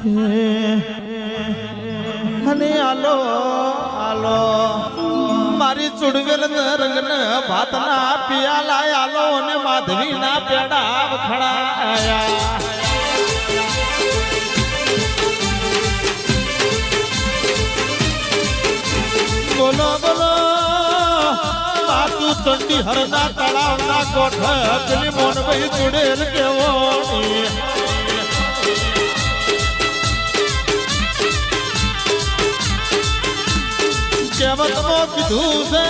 અને આલો આલો મારી ચુડવેલ રંગન ભાતના પિયાલા આલો અને માધવીના પેડા વખણાયા બોલો બોલો માતું ચંડી હરના તળાવના કોઠ પેલી મોનભાઈ ચુડેલ કેવો કહેવતમાં કીધું છે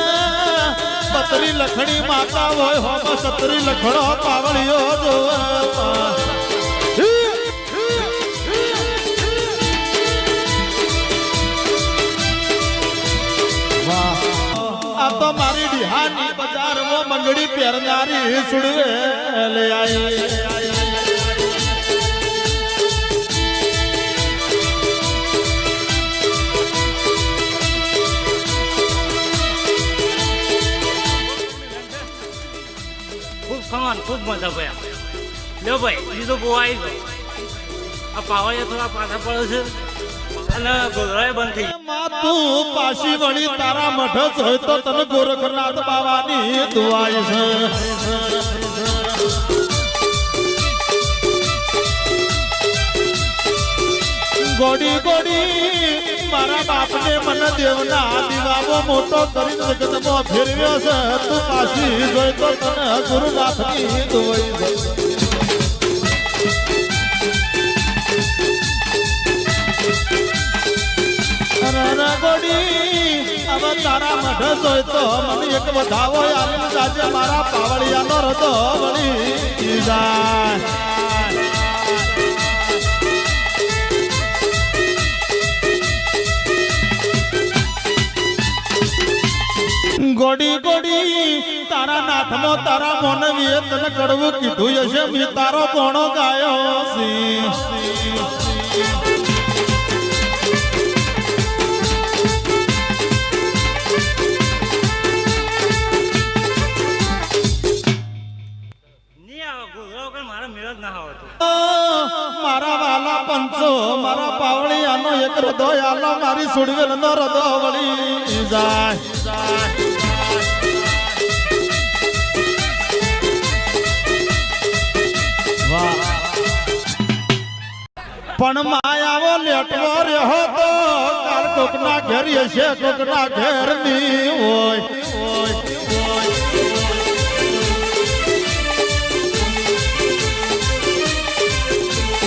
પતરી લખણી માતા હોય હોમ સતરી લખણો પાવળીઓ જોવા આ તો મારી ડિહાની બજારમાં મંગડી પહેરનારી સુડવે લે આવી ખૂબ મજા ભાઈ લ્યો ભાઈ બીજો બહુ આવી ગયો આ પાવાયા થોડા પાછા પડે છે અને ગોધરાએ બંધ થઈ તું પાછી વળી તારા મઠ હોય તો તને ગોરખનાથ બાવાની દુઆઈ છે ગોડી ગોડી મારા બાપને મને દેવના દીવાનો મોટો કરી જગતમાં ફેરવ્યો છે તું પાછી જોઈ તો તને ગુરુનાથની દુઆઈ છે હવે તારા મઢ જોઈ તો મને એક વધાવો આવીને જાજે મારા પાવળિયાનો રતો વળી જાય ગોડી ગોડી તારા નાથમાં તારા મોનવીએ તને કડવું કીધું હશે મેં તારો કોણો ગાયો સી મારા વાલા પંચો મારા પાવળિયાનો એક હૃદય આલો મારી સુડવેલ નો હૃદય વળી જાય પણ માયાવો લેટવો રહ્યો તો કાલ કોકના ઘેર હશે કોકના ઘેર ની હોય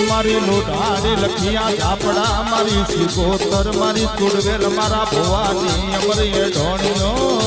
મારી લોઢારી લખિયા ઝાપડા મારી શિકોતર મારી ચુડવેલ મારા ભવાની અમરી ઢોણીઓ